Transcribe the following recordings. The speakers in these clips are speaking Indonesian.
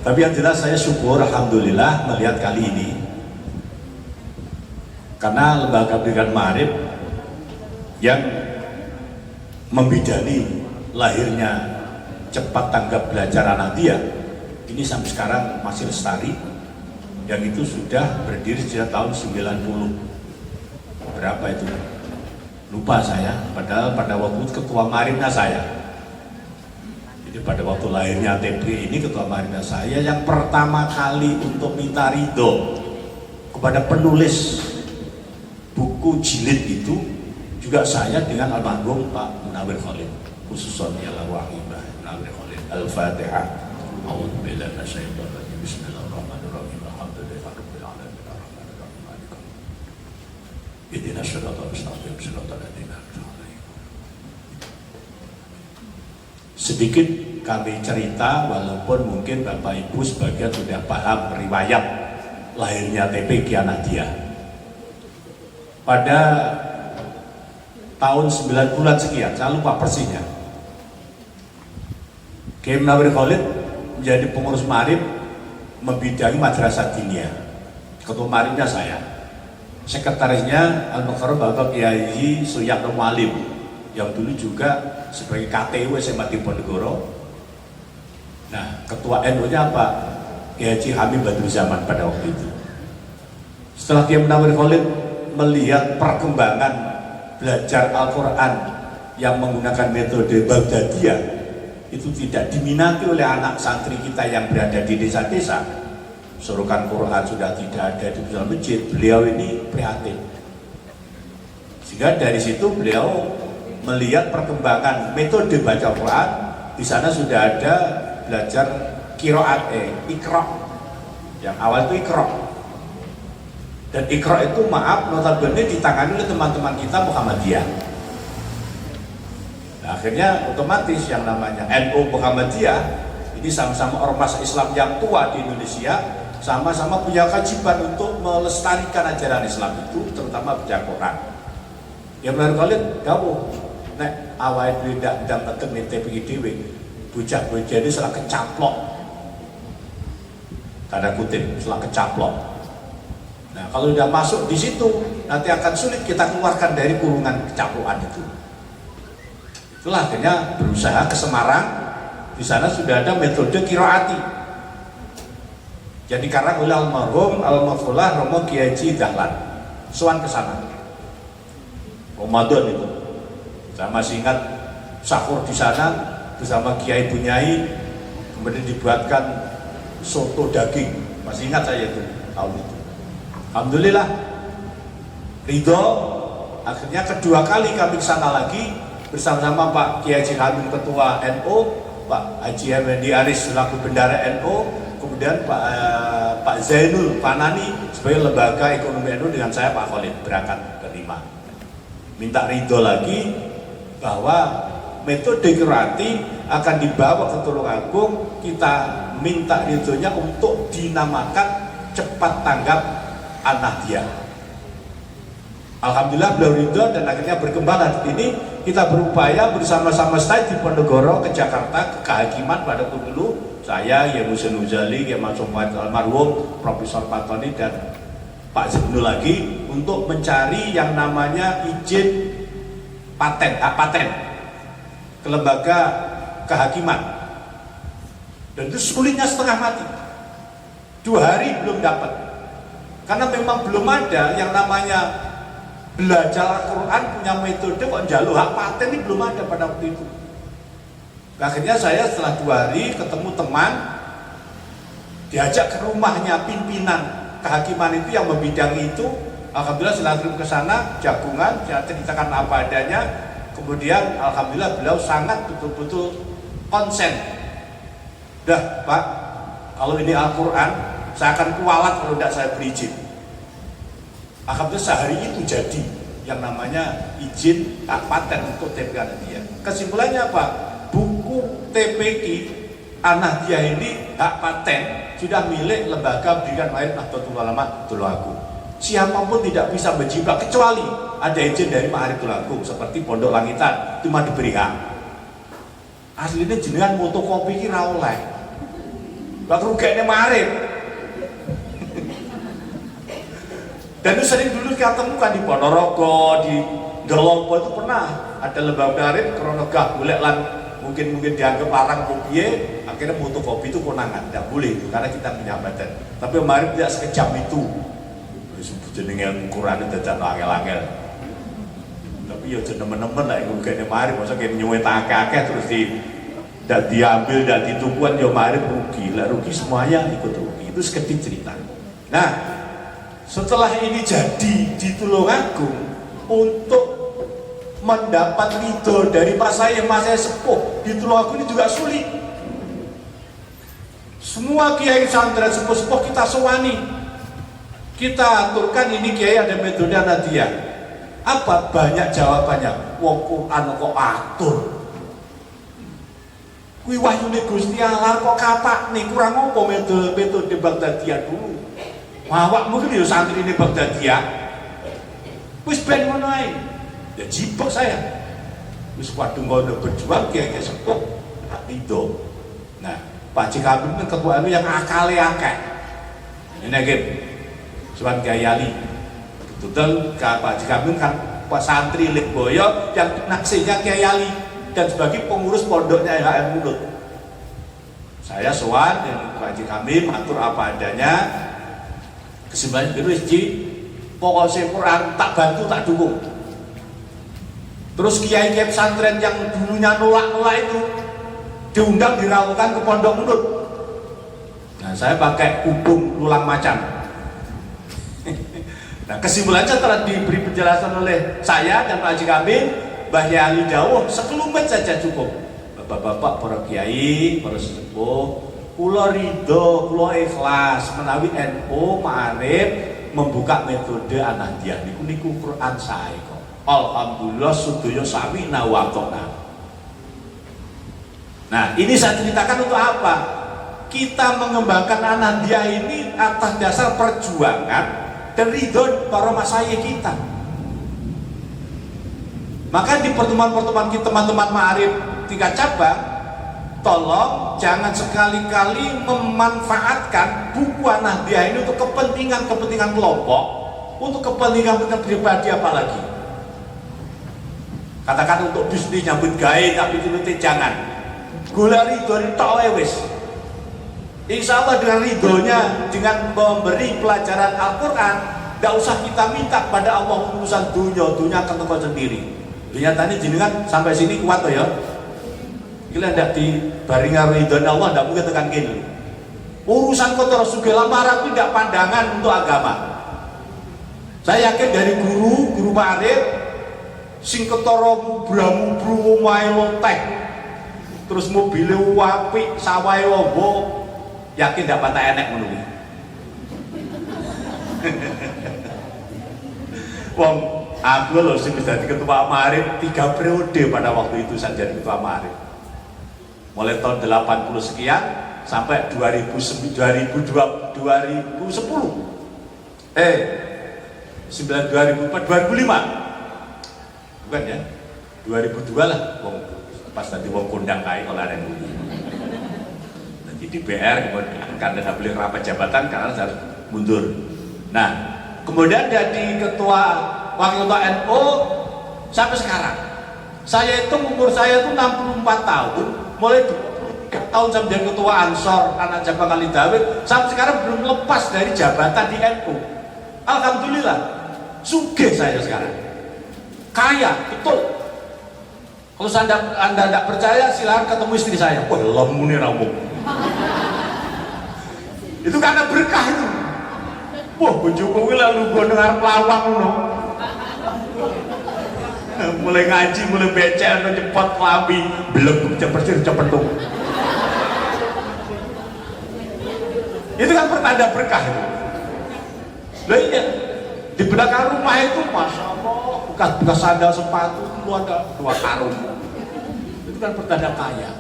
Tapi yang jelas saya syukur, alhamdulillah melihat kali ini, karena lembaga pendidikan Ma'arif yang membidani lahirnya cepat tanggap belajar anak dia ini sampai sekarang masih lestari, yang itu sudah berdiri sejak tahun 90 berapa itu lupa saya, padahal pada waktu itu ketua Ma'arifnya saya. Jadi pada waktu lahirnya TP ini ketua Ma'arifnya saya yang pertama kali untuk minta ridho kepada penulis buku jilid itu juga saya dengan almarhum Pak Munawir Khalid, khususon ya Allah wahibah Munawir Khalid. Al-Fatihah. A'udzubillahi minasyaitonir rajim. Bismillahirrahmanirrahim. Alhamdulillahirabbil alamin arrahmanir rahim maliki yaumiddin. Ihdinas siratal mustaqim siratal ladzina an'amta 'alaihim. Sedikit kami cerita, walaupun mungkin Bapak Ibu sebagian sudah paham riwayat lahirnya TPG anak dia. Pada tahun 90-an sekian, saya lupa persisnya, Kiai Munawir Khalid menjadi pengurus Ma'arif membidangi madrasah diniyah. Ketua Ma'arifnya saya, sekretarisnya Al-Mukarram Bapak Kiai Suyakno Mualim yang dulu juga sebagai KTU SMA Diponegoro. Nah, ketua NU-nya apa? Kiai Haji Hamid Badrul Zaman pada waktu itu. Setelah Kiai Munawir Khalid melihat perkembangan belajar Al-Quran yang menggunakan metode Baghdadiyah itu tidak diminati oleh anak santri kita yang berada di desa-desa, surukan Quran sudah tidak ada di dalam masjid, beliau ini prihatin. Sehingga dari situ beliau melihat perkembangan metode baca Quran. Di sana sudah ada belajar qiraat, iqra, yang awal itu iqra. Dan iqra itu maaf notabene ditangani oleh teman-teman kita Muhammadiyah. Nah, akhirnya otomatis yang namanya NU Muhammadiyah ini sama-sama ormas Islam yang tua di Indonesia, sama-sama punya kewajiban untuk melestarikan ajaran Islam itu, terutama baca Quran. Yang benar kali dawuh nek awake dhewe ndak ndang ning TPI dhewe bocah-bocah ini salah kecaplok, tanda kutip salah kecaplok. Nah, kalau sudah masuk di situ nanti akan sulit kita keluarkan dari kurungan kecaplokan itu. Itulah akhirnya berusaha ke Semarang. Di sana sudah ada metode qiraati. Jadi karena oleh almarhum Al-Maghfulah Romo Kiai Haji Dahlan. Soan ke sana. Ramadan itu. Saya masih ingat sahur di sana bersama Kiai Bunyai, kemudian dibuatkan soto daging. Masih ingat saya itu tahun itu. Alhamdulillah ridho. Akhirnya kedua kali kami kesana lagi bersama-sama Pak Kiai Haji Hamid Ketua NU, Pak Haji Hemendi Aris selaku Bendara NU, kemudian Pak Zainul Panani sebagai lembaga ekonomi NU, dengan saya Pak Khalid berangkat berlima. Minta ridho lagi bahwa metode qiraati akan dibawa ke Tulungagung. Kita minta ridhonya untuk dinamakan cepat tanggap An-Nahdiyah. Alhamdulillah beliau ridho dan akhirnya berkembang. Hari ini kita berupaya bersama-sama stay di Ponegoro ke Jakarta, ke kehakiman pada waktu dulu saya, Kiai Muhsin Uzali, Kiai Mansur almarhum, Profesor Patoni dan Pak Zibnu lagi untuk mencari yang namanya izin paten ke lembaga kehakiman. Dan itu sulitnya setengah mati. 2 hari belum dapat. Karena memang belum ada yang namanya belajar Al-Quran punya metode kok njaluk hak paten, ini belum ada pada waktu itu. Akhirnya saya setelah 2 hari ketemu teman, diajak ke rumahnya pimpinan kehakiman itu yang membidangi itu. Alhamdulillah setelah ke sana jagungan, saya ceritakan apa adanya. Kemudian alhamdulillah beliau sangat betul-betul konsen. Dah Pak, kalau ini Al-Quran saya akan kualat kalau tidak saya beri izin. Alhamdulillah sehari itu jadi yang namanya izin hak paten untuk TPG An-Nahdiyah. Kesimpulannya apa? Buku TPG An-Nahdiyah ini hak paten sudah milik lembaga pendidikan Ma'arif Nahdlatul Ulama Tulungagung. Siapapun tidak bisa menjiplak kecuali ada izin dari Ma'arif Tulungagung seperti Pondok Langitan, cuma diberi hak. Aslinya jenengan fotokopi ini ra oleh. Waktu rugeknya marip. Dan itu sering dulu kita temukan di Ponorogo, di Dolombo itu pernah ada lembaga marip karena gak boleh lan mungkin dianggap larang kopi, akhirnya fotokopi itu konangan, tidak boleh itu karena kita punya badan. Tapi marip tidak sekejam itu. Jenenge ukurannya dadan angel-angel. Tapi ya nemen-nemen lah iku rugekne marip, masa kene nyuwet akeh terus tidak diambil, tidak ditukuan ya marip rugi. Lah rugi semuanya ikut rugi. Itu sekedip cerita. Nah, setelah ini jadi di Tulungagung untuk mendapat ridho dari Pak saya sepuh di Tulungagung ini juga sulit. Semua kiai santri sepuh-sepuh kita sewani, kita aturkan ini kiai ada metode Nadia. Apa banyak jawabannya? Wong Quran kok atur. Kuwi wahyune Gusti Allah kok kapak nih kurang apa metode Baghdadiyah dulu. Awak mungkin ya santri ini Baghdadiyah. Wis ben ngono ae. Ya jipok saya. Wis kadung ngono berjuang kiai sepuh itu. Nah, Pak Haji Kamil kan ketua anu yang akale akeh. Ini nggih. Suwan Kiai Ali. Betul Pak Haji Kamil kan Pak santri Lirboyo yang naksinya Kiai Ali dan sebagai pengurus pondoknya HM Mulut. Saya sowan dengan Pak Haji Kamil atur apa adanya. Kesimpulan itu di pokoknya Quran tak bantu tak dukung. Terus kiai-kiai pesantren yang dulunya nolak-nolak itu diundang dirawukan ke pondok Mulut. Nah saya pakai hukum tulang macan. Nah kesimpulannya setelah diberi penjelasan oleh saya dan Pak Haji Kamil, Mbah Yali Dawuh sekelumit saja cukup. Bapak-bapak para kiai, para sesepuh, kula ridho, kula ikhlas menawi NU Ma'arif membuka metode Anandiyah niku Quran sae kok. Alhamdulillah sedaya sami nawatona. Nah, ini saya ceritakan untuk apa? Kita mengembangkan Anandiyah ini atas dasar perjuangan dan ridho para masyayikh kita. Maka di pertemuan-pertemuan kita teman-teman Ma'arif tingkat cabang, tolong jangan sekali-kali memanfaatkan buku Anandiyah ini untuk kepentingan kelompok, untuk kepentingan pribadi apalagi. Katakan untuk bisnis nyambut gawe tapi itu jangan. Gula ridho tok wis. Insya Allah dengan ridhonya, dengan memberi pelajaran Al-Quran, tidak usah kita minta pada Allah urusan dunia akan teko sendiri. Dunia tadi jenengan sampai sini kuat ya. Kita tidak dibaringan ridhonya Allah, tidak mungkin tekan gini. Urusan kotor sugih marah itu tidak pandangan untuk agama. Saya yakin dari guru Ma'arif sing ketara mubra-mubru omahe lotek, terus mobilnya apik, sawahe lobo, yakin dapat enek ngono kuwi. Wong aku lho sing wis dadi ketua Ma'arif 3 periode pada waktu itu saya jadi ketua Ma'arif. Mulai tahun 80 sekian sampai 2010. 2004 2005 bukan ya, 2002 lah pas tadi wong kondang kae kalau ada yang nanti di PR karena tidak boleh rapat jabatan karena harus mundur. Nah kemudian jadi wakil ketua NU sampai sekarang. Saya itu umur saya itu 64 tahun, mulai 23 tahun saya menjadi ketua Ansor anak Jabang Kali Dawit, sampai sekarang belum lepas dari jabatan di NU. Alhamdulillah, sugih saya sekarang, kaya, betul. Kalau anda tidak percaya, silahkan ketemu istri saya. Wah, lemune rambut. Itu karena berkah itu. Wah, bojoku kuwi lalu gua dengar pelawang ngono. Mulai ngaji, mulai becek, cepet klambi, belum cepet tuh. Itu kan pertanda berkah itu. Lah iya, di belakang rumah itu masya Allah, bekas sandal sepatu itu ada 2 karung. Itu kan pertanda kaya.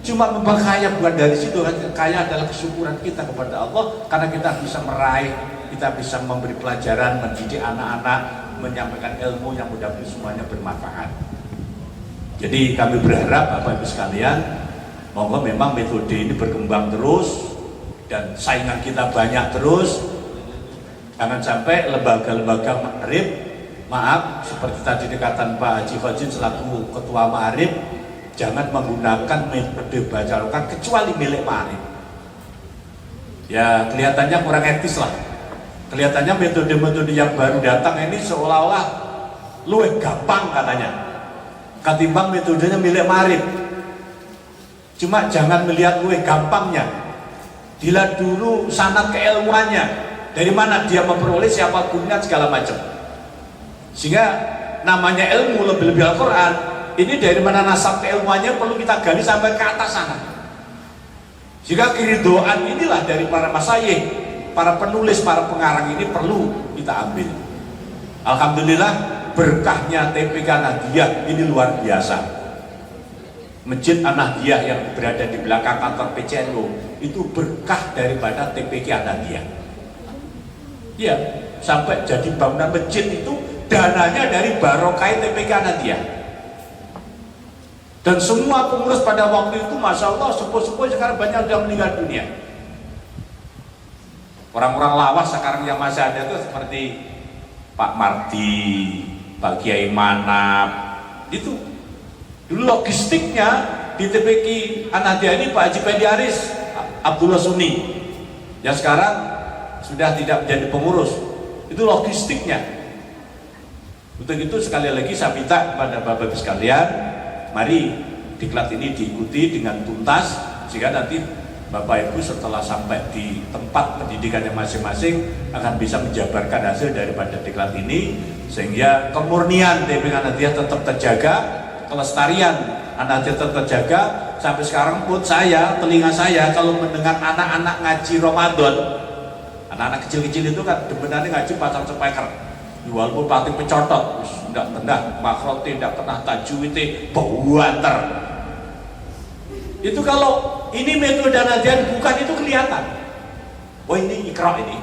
Cuma memang kaya bukan dari situ, kaya adalah kesyukuran kita kepada Allah karena kita bisa meraih, kita bisa memberi pelajaran, mendidik anak-anak, menyampaikan ilmu yang mudah-mudahan semuanya bermanfaat. Jadi kami berharap Bapak Ibu sekalian, monggo memang metode ini berkembang terus, dan saingan kita banyak terus. Jangan sampai lembaga-lembaga Ma'arif, maaf seperti tadi dikatakan Pak Haji Khojin selaku ketua Ma'arif, jangan menggunakan metode baca Al-Quran kecuali milik Ma'arif. Ya kelihatannya kurang etis lah. Kelihatannya metode-metode yang baru datang ini seolah-olah luwih gampang katanya ketimbang metodenya milik Ma'arif. Cuma jangan melihat luwih gampangnya, dilihat dulu sanad keilmuannya, dari mana dia memperoleh, siapa gurunya, segala macam. Sehingga namanya ilmu, lebih-lebih Al-Quran ini dari mana nasab keilmuannya perlu kita gali sampai ke atas sana. Jika keridhaan inilah dari para masyayikh, para penulis, para pengarang ini perlu kita ambil. Alhamdulillah berkahnya TPK Nahdiyah ini luar biasa. Masjid An-Nahdiyah yang berada di belakang kantor PCNU itu berkah daripada TPK Nahdiyah. Ya, sampai jadi bangunan masjid itu dananya dari barokah TPK Nahdiyah. Dan semua pengurus pada waktu itu, masya Allah, sepuh-sepuh sekarang banyak sudah meninggal dunia. Orang-orang lawas sekarang yang masih ada itu seperti Pak Mardi, Pak Kiai Manap, itu. Dulu logistiknya di TPK An-Nahdiyah ini Pak Haji Pendi Aris, Abdullah Suni, yang sekarang sudah tidak menjadi pengurus. Itu logistiknya. Untuk itu sekali lagi saya minta kepada Bapak-Ibu sekalian, mari diklat ini diikuti dengan tuntas, sehingga nanti Bapak Ibu setelah sampai di tempat pendidikannya masing-masing akan bisa menjabarkan hasil daripada diklat ini, sehingga kemurnian TPK An-Nahdiyah tetap terjaga, kelestarian An-Nahdiyah tetap terjaga. Sampai sekarang pun saya, telinga saya kalau mendengar anak-anak ngaji Ramadan, anak-anak kecil-kecil itu kan sebenarnya ngaji pasal speaker, walaupun pati pencotot, tidak pernah makrote, tidak pernah tajwid, bau antar. Itu kalau ini metode An-Nahdiyah bukan, itu kelihatan. Oh ini Iqra ini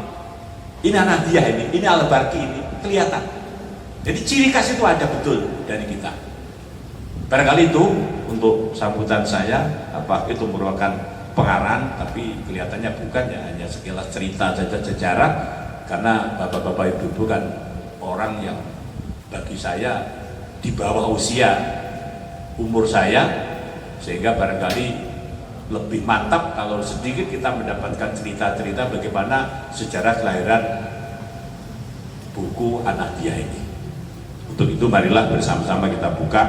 An-Nahdiyah ini Al-Barqi ini kelihatan. Jadi ciri khas itu ada betul dari kita. Barangkali itu untuk sambutan saya, apa itu merupakan pengarang, tapi kelihatannya bukan, ya hanya sekilas cerita saja sejarah, karena bapak-bapak ibu-ibu kan orang yang bagi saya di bawah usia umur saya, sehingga barangkali lebih mantap kalau sedikit kita mendapatkan cerita-cerita bagaimana sejarah kelahiran buku An-Nahdiyah ini. Untuk itu marilah bersama-sama kita buka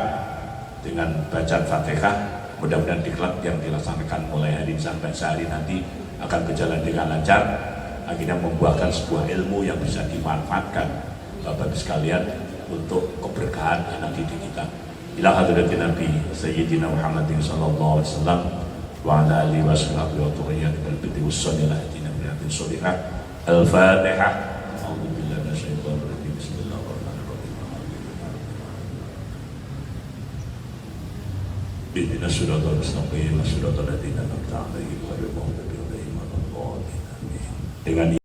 dengan bacaan Fatihah. Mudah-mudahan diklat yang dilaksanakan mulai hari ini sampai sehari nanti akan berjalan dengan lancar, akhirnya membuahkan sebuah ilmu yang bisa dimanfaatkan Bapak-Ibu sekalian untuk keberkahan anak didik kita. Ila hadratin Nabi Sayyidina Muhammadin sallallahu alaihi wasallam wa ala alihi wa sahbihi wa tabi'in bil bid'i was sunnati nabiyatin sholihat. Al-Fatihah. Ihdina siratal mustaqim, siratal ladzina an'amta 'alaihim ghairil maghdubi 'alaihim waladdallin. Dengan